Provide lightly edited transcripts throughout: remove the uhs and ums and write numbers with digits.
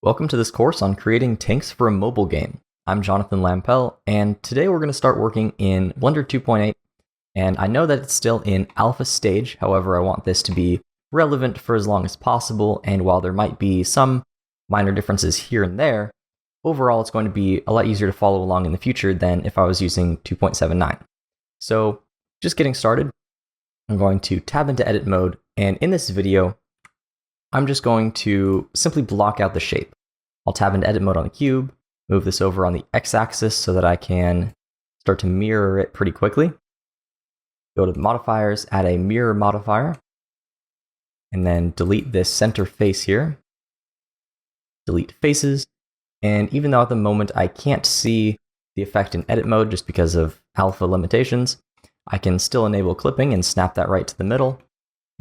Welcome to this course on creating tanks for a mobile game. I'm Jonathan Lampel, and today we're going to start working in Blender 2.8, and I know that it's still in alpha stage. However, I want this to be relevant for as long as possible, and while there might be some minor differences here and there, overall it's going to be a lot easier to follow along in the future than if I was using 2.79. So just getting started, I'm going to tab into edit mode, and in this video, I'm just going to simply block out the shape. I'll tab into edit mode on the cube, move this over on the x-axis so that I can start to mirror it pretty quickly. Go to the modifiers, add a mirror modifier, and then delete this center face here. Delete faces, and even though at the moment I can't see the effect in edit mode just because of alpha limitations, I can still enable clipping and snap that right to the middle,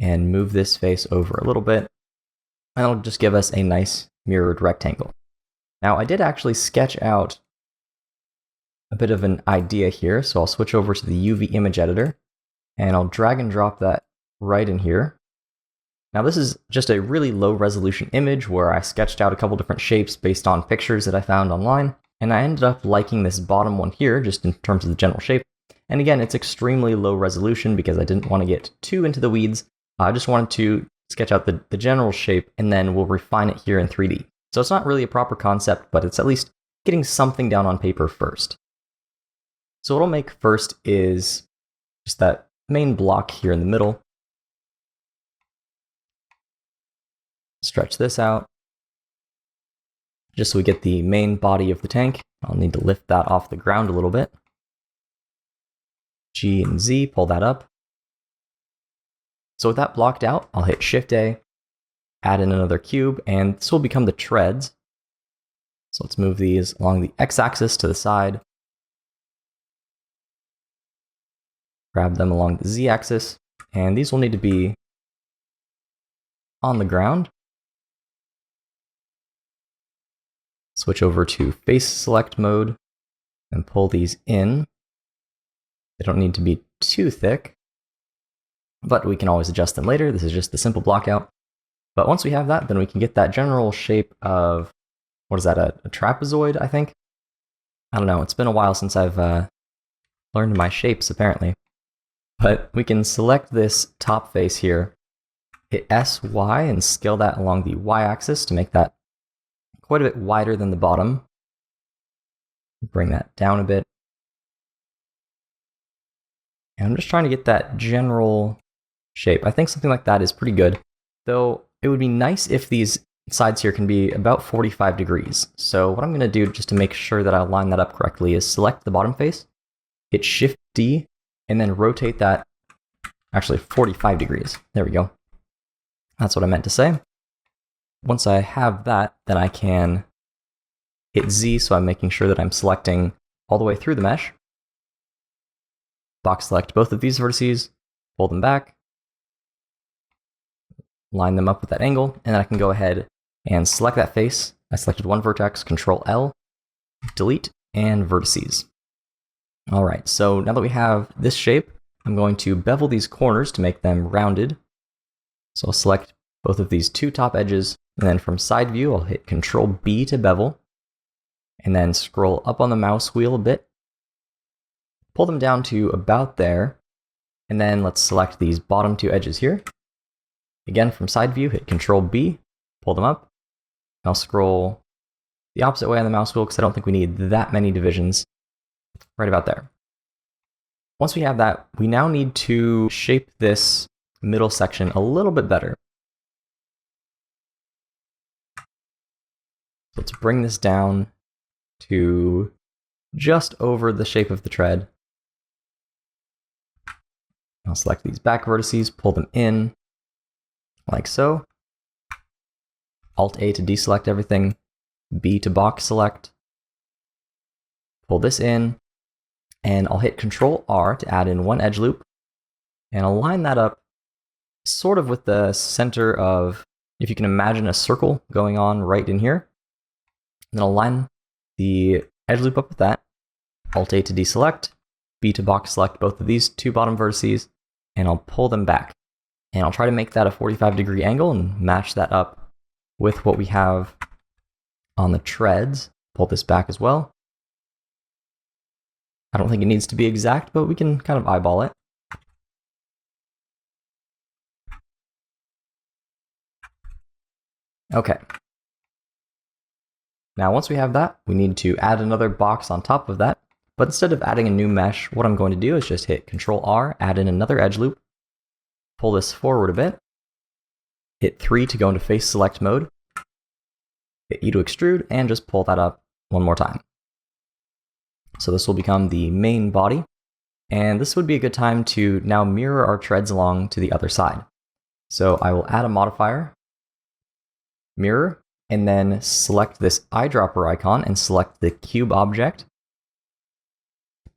and move this face over a little bit. And it'll just give us a nice mirrored rectangle. Now, I did actually sketch out a bit of an idea here, so I'll switch over to the UV image editor, and I'll drag and drop that right in here. Now, this is just a really low resolution image where I sketched out a couple different shapes based on pictures that I found online, and I ended up liking this bottom one here, just in terms of the general shape. And again, it's extremely low resolution because I didn't want to get too into the weeds. I just wanted to sketch out the general shape, and then we'll refine it here in 3D. So it's not really a proper concept, but it's at least getting something down on paper first. So what I'll make first is just that main block here in the middle. Stretch this out, just so we get the main body of the tank. I'll need to lift that off the ground a little bit. G and Z, pull that up. So with that blocked out, I'll hit Shift-A, add in another cube, and this will become the treads. So let's move these along the x-axis to the side. Grab them along the z-axis, and these will need to be on the ground. Switch over to face select mode and pull these in. They don't need to be too thick, but we can always adjust them later. This is just the simple blockout. But once we have that, then we can get that general shape of, what is that, a trapezoid, I think? I don't know, it's been a while since I've learned my shapes, apparently. But we can select this top face here, hit S, Y, and scale that along the y-axis to make that quite a bit wider than the bottom. Bring that down a bit. And I'm just trying to get that general shape. I think something like that is pretty good, though it would be nice if these sides here can be about 45 degrees. So what I'm going to do just to make sure that I line that up correctly is select the bottom face, hit Shift D, and then rotate that actually 45 degrees. There we go. That's what I meant to say. Once I have that, then I can hit Z, so I'm making sure that I'm selecting all the way through the mesh. Box select both of these vertices, pull them back, line them up with that angle, and then I can go ahead and select that face. I selected one vertex, Control L, delete, and vertices. All right, so now that we have this shape, I'm going to bevel these corners to make them rounded. So I'll select both of these two top edges, and then from side view, I'll hit Control B to bevel, and then scroll up on the mouse wheel a bit, pull them down to about there, and then let's select these bottom two edges here. Again, from side view, hit Control B, pull them up. I'll scroll the opposite way on the mouse wheel because I don't think we need that many divisions. Right about there. Once we have that, we now need to shape this middle section a little bit better. So let's bring this down to just over the shape of the tread. I'll select these back vertices, pull them in, like so. Alt-A to deselect everything, B to box select. Pull this in, and I'll hit Control-R to add in one edge loop, and I'll line that up sort of with the center of, if you can imagine a circle going on right in here. And then I'll line the edge loop up with that. Alt-A to deselect, B to box select both of these two bottom vertices, and I'll pull them back. And I'll try to make that a 45-degree angle and match that up with what we have on the treads, pull this back as well. I don't think it needs to be exact, but we can kind of eyeball it. Okay. Now, once we have that, we need to add another box on top of that. But instead of adding a new mesh, what I'm going to do is just hit Control R, add in another edge loop, pull this forward a bit, hit 3 to go into face select mode, hit E to extrude, and just pull that up one more time. So this will become the main body, and this would be a good time to now mirror our treads along to the other side. So I will add a modifier, mirror, and then select this eyedropper icon and select the cube object,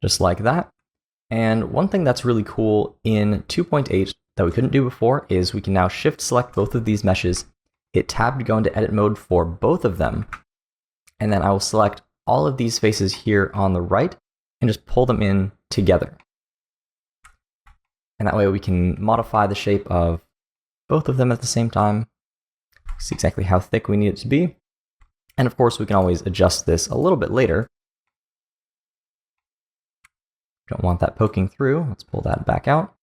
just like that. And one thing that's really cool in 2.8 that we couldn't do before is we can now shift select both of these meshes, hit tab to go into edit mode for both of them, and then I will select all of these faces here on the right and just pull them in together. And that way we can modify the shape of both of them at the same time, see exactly how thick we need it to be. And of course we can always adjust this a little bit later. Don't want that poking through. Let's pull that back out.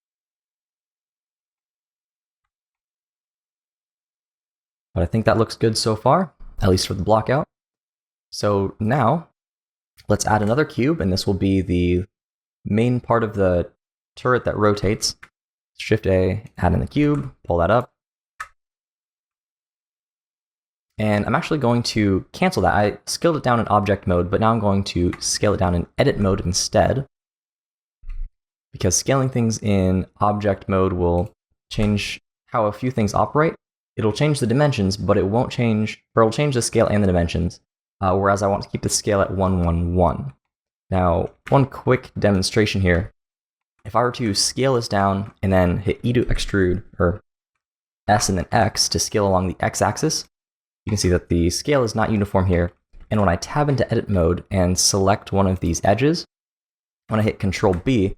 But I think that looks good so far, at least for the blockout. So now let's add another cube, and this will be the main part of the turret that rotates. Shift A, add in the cube, pull that up. And I'm actually going to cancel that. I scaled it down in object mode, but now I'm going to scale it down in edit mode instead, because scaling things in object mode will change how a few things operate. It'll change the dimensions, but it won't change, or it'll change the scale and the dimensions, whereas I want to keep the scale at 1, 1, 1. Now, one quick demonstration here. If I were to scale this down and then hit E to extrude, or S and then X to scale along the X-axis, you can see that the scale is not uniform here. And when I tab into edit mode and select one of these edges, when I hit Control B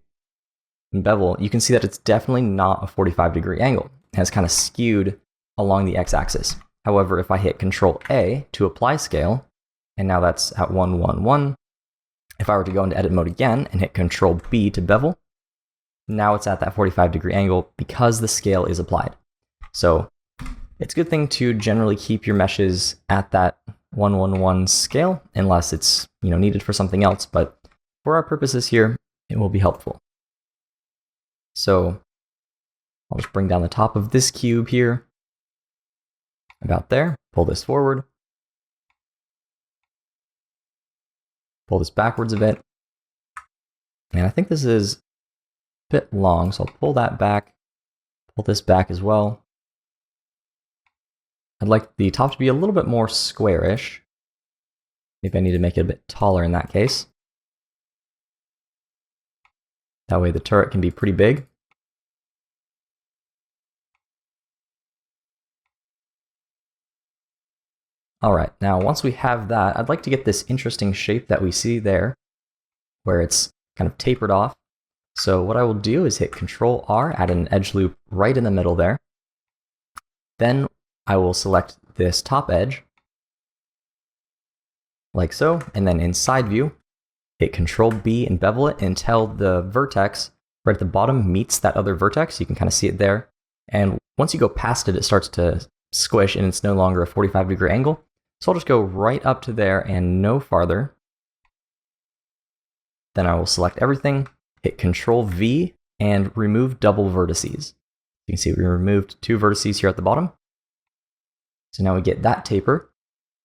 and bevel, you can see that it's definitely not a 45-degree angle. It has kind of skewed along the X-axis. However, if I hit Control A to apply scale, and now that's at 1, 1, 1, if I were to go into edit mode again and hit Control B to bevel, now it's at that 45-degree angle because the scale is applied. So it's a good thing to generally keep your meshes at that 1, 1, 1 scale, unless it's needed for something else. But for our purposes here, it will be helpful. So I'll just bring down the top of this cube here, about there, pull this forward, pull this backwards a bit, and I think this is a bit long, so I'll pull that back, pull this back as well. I'd like the top to be a little bit more squarish. Maybe I need to make it a bit taller in that case. That way the turret can be pretty big. All right, now once we have that, I'd like to get this interesting shape that we see there, where it's kind of tapered off. So what I will do is hit Control R, add an edge loop right in the middle there. Then I will select this top edge, like so, and then in side view, hit Control B and bevel it until the vertex right at the bottom meets that other vertex. You can kind of see it there. And once you go past it, it starts to squish and it's no longer a 45-degree angle. So I'll just go right up to there and no farther. Then I will select everything, hit Control V, and remove double vertices. You can see we removed 2 vertices here at the bottom. So now we get that taper.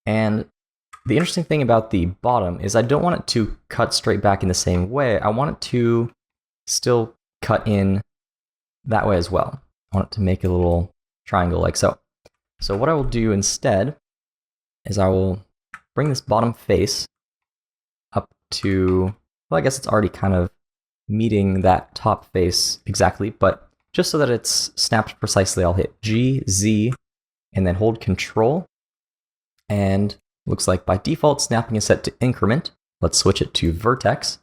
And the interesting thing about the bottom is I don't want it to cut straight back in the same way. I want it to still cut in that way as well. I want it to make a little triangle like so. So what I will do instead is I will bring this bottom face up to, well, I guess it's already kind of meeting that top face exactly, but just so that it's snapped precisely, I'll hit G, Z, and then hold Control. And looks like by default, snapping is set to increment. Let's switch it to vertex.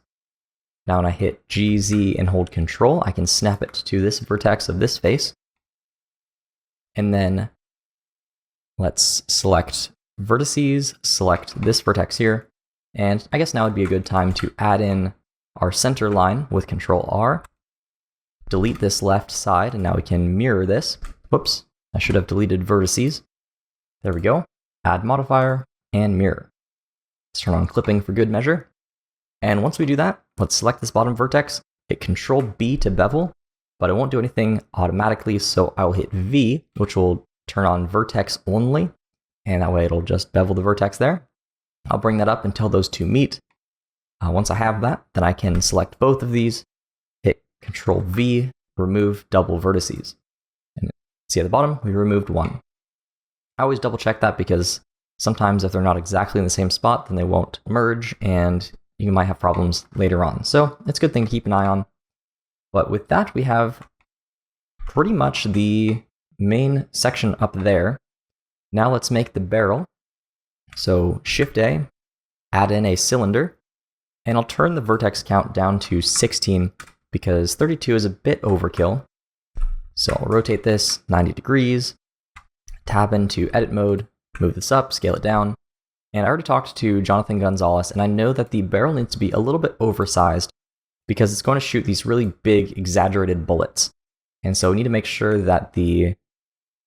Now when I hit G, Z, and hold Control, I can snap it to this vertex of this face. And then let's select vertices, select this vertex here, and I guess now would be a good time to add in our center line with Control R. Delete this left side, and now we can mirror this. Whoops, I should have deleted vertices. There we go. Add modifier and mirror. Let's turn on clipping for good measure. And once we do that, let's select this bottom vertex, hit Control B to bevel, but it won't do anything automatically, so I'll hit V, which will turn on vertex only, and that way it'll just bevel the vertex there. I'll bring that up until those two meet. Once I have that, then I can select both of these, hit Control V, remove double vertices. And see at the bottom, we removed one. I always double check that because sometimes if they're not exactly in the same spot, then they won't merge and you might have problems later on. So it's a good thing to keep an eye on. But with that, we have pretty much the main section up there. Now let's make the barrel. So Shift A, add in a cylinder, and I'll turn the vertex count down to 16 because 32 is a bit overkill. So I'll rotate this 90 degrees, tab into edit mode, move this up, scale it down. And I already talked to Jonathan Gonzales, and I know that the barrel needs to be a little bit oversized because it's going to shoot these really big, exaggerated bullets. And so we need to make sure that the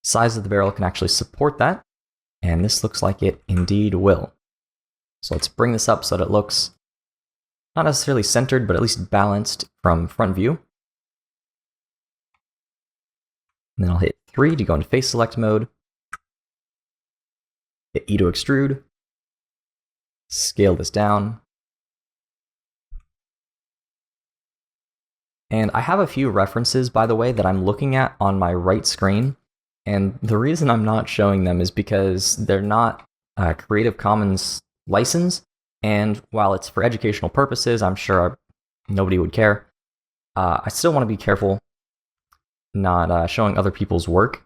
size of the barrel can actually support that. And this looks like it indeed will. So let's bring this up so that it looks not necessarily centered, but at least balanced from front view. And then I'll hit 3 to go into face select mode. Hit E to extrude. Scale this down. And I have a few references, by the way, that I'm looking at on my right screen. And the reason I'm not showing them is because they're not Creative Commons license. And while it's for educational purposes, I'm sure nobody would care. I still want to be careful not showing other people's work.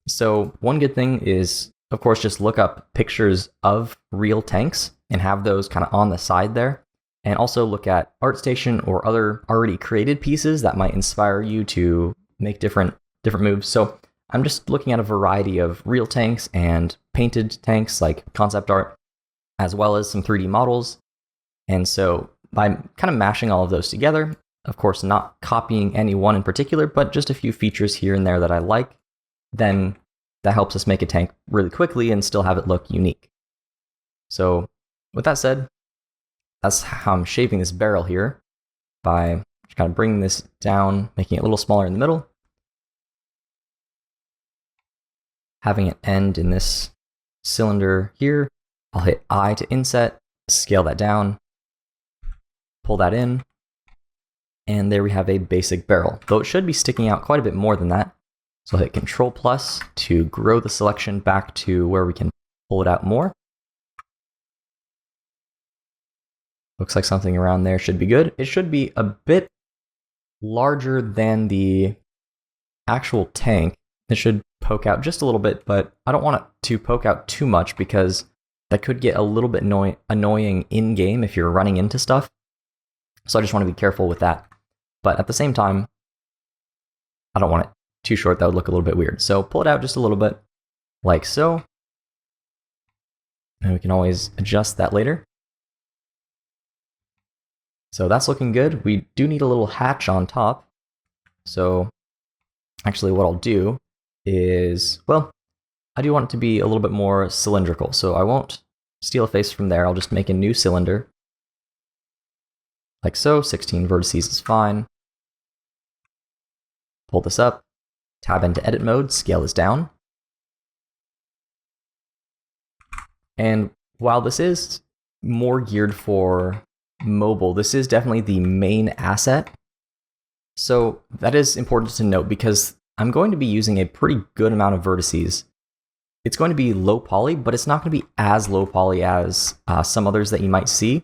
So one good thing is, of course, just look up pictures of real tanks and have those kind of on the side there. And also look at ArtStation or other already created pieces that might inspire you to make different moves. So I'm just looking at a variety of real tanks and painted tanks like concept art, as well as some 3D models. And so by kind of mashing all of those together, of course not copying any one in particular, but just a few features here and there that I like, then that helps us make a tank really quickly and still have it look unique. So with that said, that's how I'm shaping this barrel here, by just kind of bringing this down, making it a little smaller in the middle, having it end in this cylinder here. I'll hit I to inset, scale that down, pull that in, and there we have a basic barrel, though it should be sticking out quite a bit more than that. So I'll hit Control plus to grow the selection back to where we can pull it out more. Looks like something around there should be good. It should be a bit larger than the actual tank. It should poke out just a little bit, but I don't want it to poke out too much because that could get a little bit annoying in-game if you're running into stuff. So I just want to be careful with that. But at the same time, I don't want it too short. That would look a little bit weird. So pull it out just a little bit, like so. And we can always adjust that later. So that's looking good. We do need a little hatch on top. So actually what I'll do is, well, I do want it to be a little bit more cylindrical. So I won't steal a face from there. I'll just make a new cylinder. Like so, 16 vertices is fine. Pull this up, tab into edit mode, scale this down. And while this is more geared for mobile, this is definitely the main asset. So that is important to note because I'm going to be using a pretty good amount of vertices. It's going to be low poly, but it's not going to be as low poly as some others that you might see.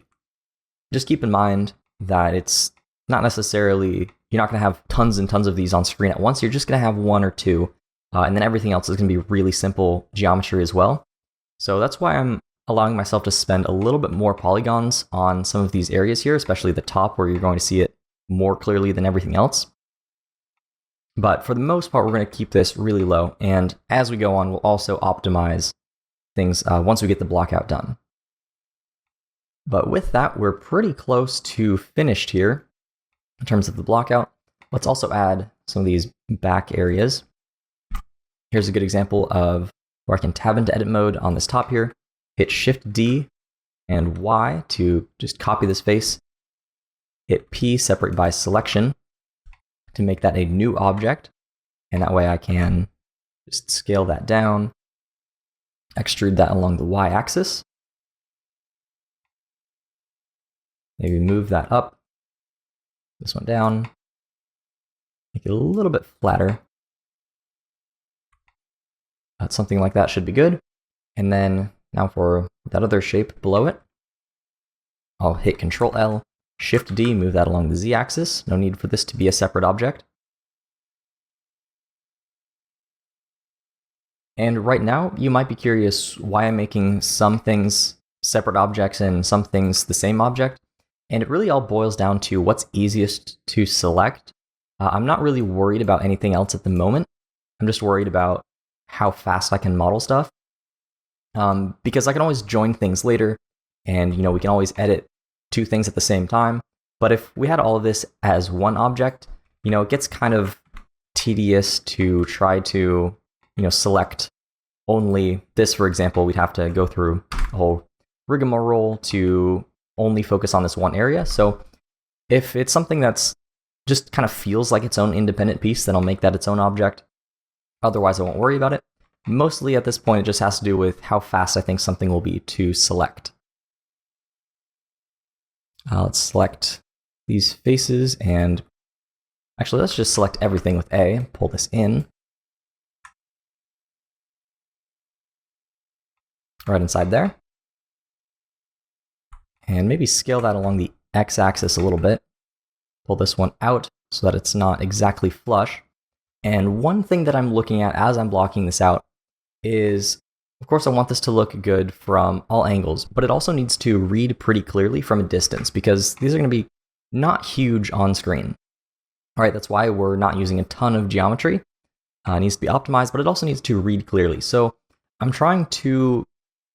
Just keep in mind that it's not necessarily, you're not going to have tons and tons of these on screen at once. You're just going to have one or two, and then everything else is going to be really simple geometry as well. So that's why I'm allowing myself to spend a little bit more polygons on some of these areas here, especially the top where you're going to see it more clearly than everything else. But for the most part, we're going to keep this really low. And as we go on, we'll also optimize things once we get the blockout done. But with that, we're pretty close to finished here in terms of the blockout. Let's also add some of these back areas. Here's a good example of where I can tab into edit mode on this top here, hit Shift D and Y to just copy this face, hit P, separate by selection, to make that a new object, and that way I can just scale that down, extrude that along the Y-axis, maybe move that up, this one down, make it a little bit flatter. Something like that should be good. And then now for that other shape below it, I'll hit Control L, Shift D, move that along the Z-axis. No need for this to be a separate object. And right now, you might be curious why I'm making some things separate objects and some things the same object. And it really all boils down to what's easiest to select. I'm not really worried about anything else at the moment. I'm just worried about how fast I can model stuff. Because I can always join things later, and we can always edit two things at the same time. But if we had all of this as one object, it gets kind of tedious to try to select only this. For example, we'd have to go through a whole rigmarole to only focus on this one area. So if it's something that's just kind of feels like its own independent piece, then I'll make that its own object. Otherwise, I won't worry about it. Mostly at this point, it just has to do with how fast I think something will be to select. Let's select these faces, and actually, let's just select everything with A, pull this in. Right inside there. And maybe scale that along the X-axis a little bit. Pull this one out so that it's not exactly flush. And one thing that I'm looking at as I'm blocking this out is, of course, I want this to look good from all angles, but it also needs to read pretty clearly from a distance because these are going to be not huge on screen. All right, that's why we're not using a ton of geometry. It needs to be optimized, but it also needs to read clearly. So I'm trying to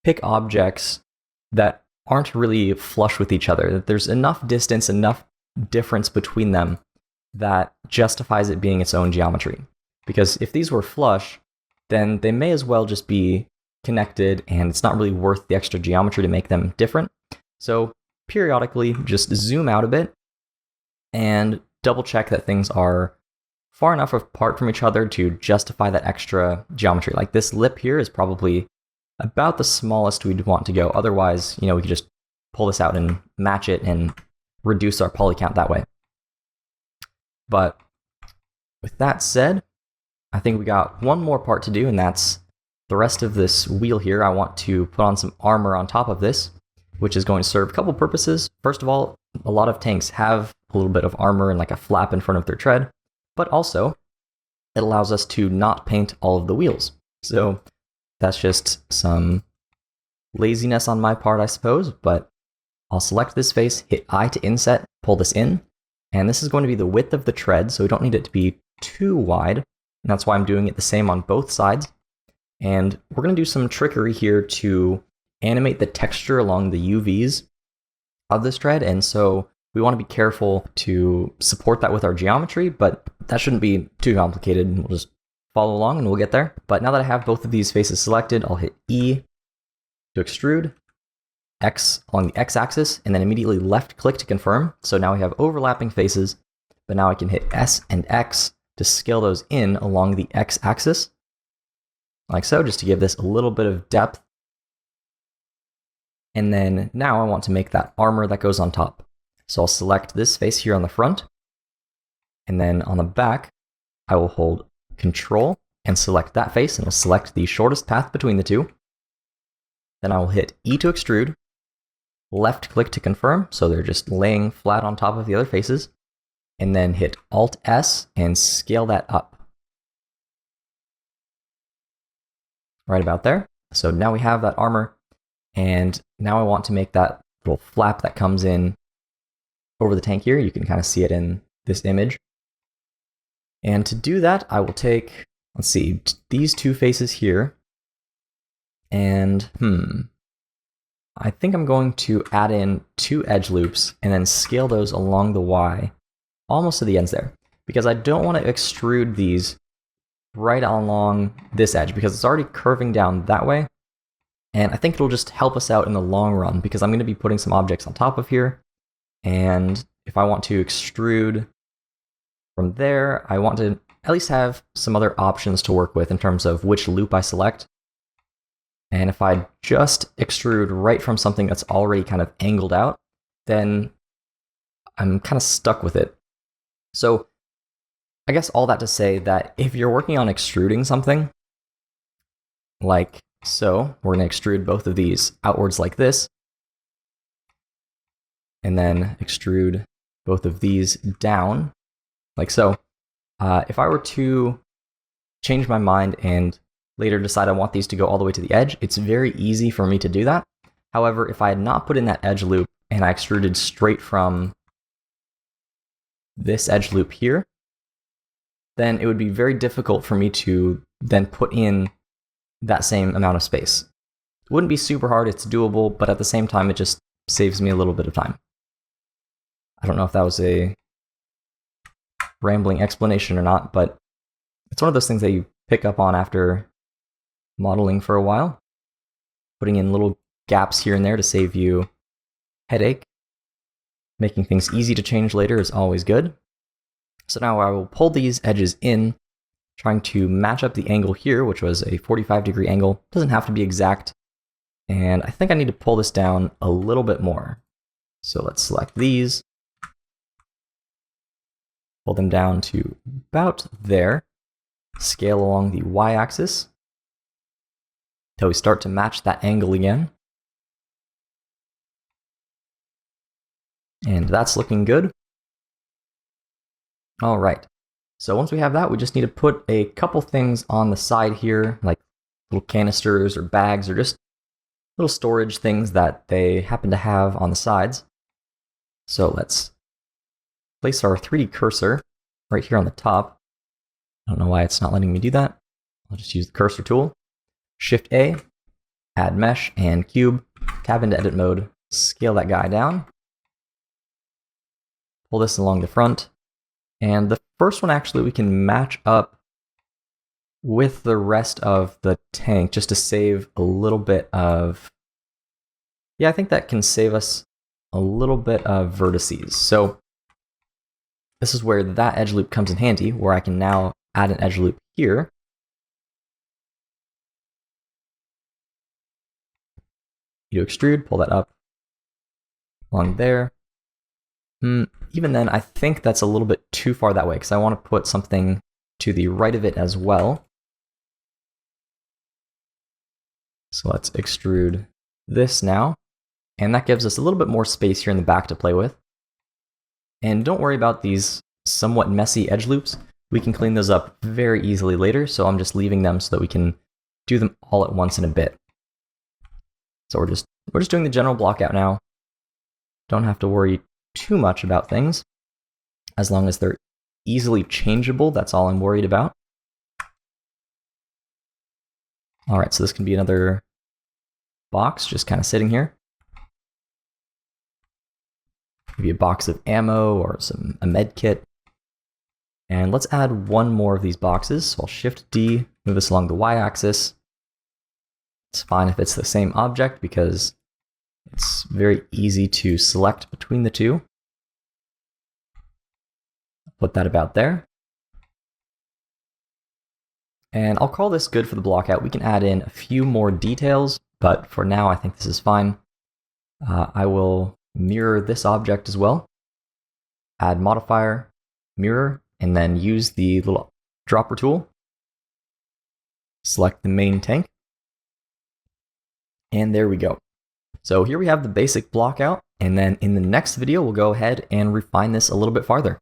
pick objects that aren't really flush with each other, that there's enough distance, enough difference between them that justifies it being its own geometry. Because if these were flush, then they may as well just be connected, and it's not really worth the extra geometry to make them different. So periodically, just zoom out a bit and double check that things are far enough apart from each other to justify that extra geometry. Like this lip here is probably about the smallest we'd want to go. Otherwise, we could just pull this out and match it and reduce our poly count that way. But with that said, I think we got one more part to do, and that's the rest of this wheel here. I want to put on some armor on top of this, which is going to serve a couple purposes. First of all, a lot of tanks have a little bit of armor and like a flap in front of their tread, but also it allows us to not paint all of the wheels. So that's just some laziness on my part, I suppose, but I'll select this face, hit I to inset, pull this in, and this is going to be the width of the tread, so we don't need it to be too wide, and that's why I'm doing it the same on both sides. And we're going to do some trickery here to animate the texture along the UVs of this tread, and so we want to be careful to support that with our geometry, but that shouldn't be too complicated. We'll just follow along and we'll get there. But now that I have both of these faces selected, I'll hit E to extrude, X along the X-axis, and then immediately left-click to confirm. So now we have overlapping faces, but now I can hit S and X to scale those in along the X-axis, like so, just to give this a little bit of depth. And then now I want to make that armor that goes on top. So I'll select this face here on the front, and then on the back, I will hold Control and select that face, and I'll select the shortest path between the two. Then I will hit E to extrude, left-click to confirm, so they're just laying flat on top of the other faces, and then hit Alt-S and scale that up. Right about there. So now we have that armor, and now I want to make that little flap that comes in over the tank here. You can kind of see it in this image. And to do that, I will take, let's see, these two faces here, And I think I'm going to add in 2 edge loops and then scale those along the Y almost to the ends there, because I don't want to extrude these right along this edge because it's already curving down that way. And I think it'll just help us out in the long run because I'm going to be putting some objects on top of here. And if I want to extrude from there, I want to at least have some other options to work with in terms of which loop I select. And if I just extrude right from something that's already kind of angled out, then I'm kind of stuck with it. So I guess all that to say that if you're working on extruding something, like so, we're going to extrude both of these outwards like this, and then extrude both of these down like so. If I were to change my mind and later decide I want these to go all the way to the edge, it's very easy for me to do that. However, if I had not put in that edge loop and I extruded straight from this edge loop here, then it would be very difficult for me to then put in that same amount of space. It wouldn't be super hard, it's doable, but at the same time, it just saves me a little bit of time. I don't know if that was a rambling explanation or not, but it's one of those things that you pick up on after modeling for a while. Putting in little gaps here and there to save you headache. Making things easy to change later is always good. So now I will pull these edges in, trying to match up the angle here, which was a 45-degree angle. Doesn't have to be exact. And I think I need to pull this down a little bit more. So let's select these. Pull them down to about there. Scale along the y-axis until we start to match that angle again. And that's looking good. All right. So once we have that, we just need to put a couple things on the side here, like little canisters or bags or just little storage things that they happen to have on the sides. So let's place our 3D cursor right here on the top. I don't know why it's not letting me do that. I'll just use the cursor tool. Shift A, add mesh and cube, tab into edit mode, scale that guy down. Pull this along the front. And the first one actually we can match up with the rest of the tank just to save a little bit of, yeah, I think that can save us a little bit of vertices. So this is where that edge loop comes in handy, where I can now add an edge loop here. You extrude, pull that up along there. Even then, I think that's a little bit too far that way because I want to put something to the right of it as well. So let's extrude this now. And that gives us a little bit more space here in the back to play with. And don't worry about these somewhat messy edge loops. We can clean those up very easily later, so I'm just leaving them so that we can do them all at once in a bit. So we're just doing the general block out now. Don't have to worry too much about things. As long as they're easily changeable, that's all I'm worried about. All right, so this can be another box just kind of sitting here. Maybe a box of ammo or a med kit. And let's add one more of these boxes. So I'll Shift D, move this along the y-axis. It's fine if it's the same object because it's very easy to select between the two. Put that about there. And I'll call this good for the block out. We can add in a few more details, but for now I think this is fine. I will mirror this object as well. Add modifier, mirror, and then use the little dropper tool. Select the main tank. And there we go. So here we have the basic block out, and then in the next video we'll go ahead and refine this a little bit farther.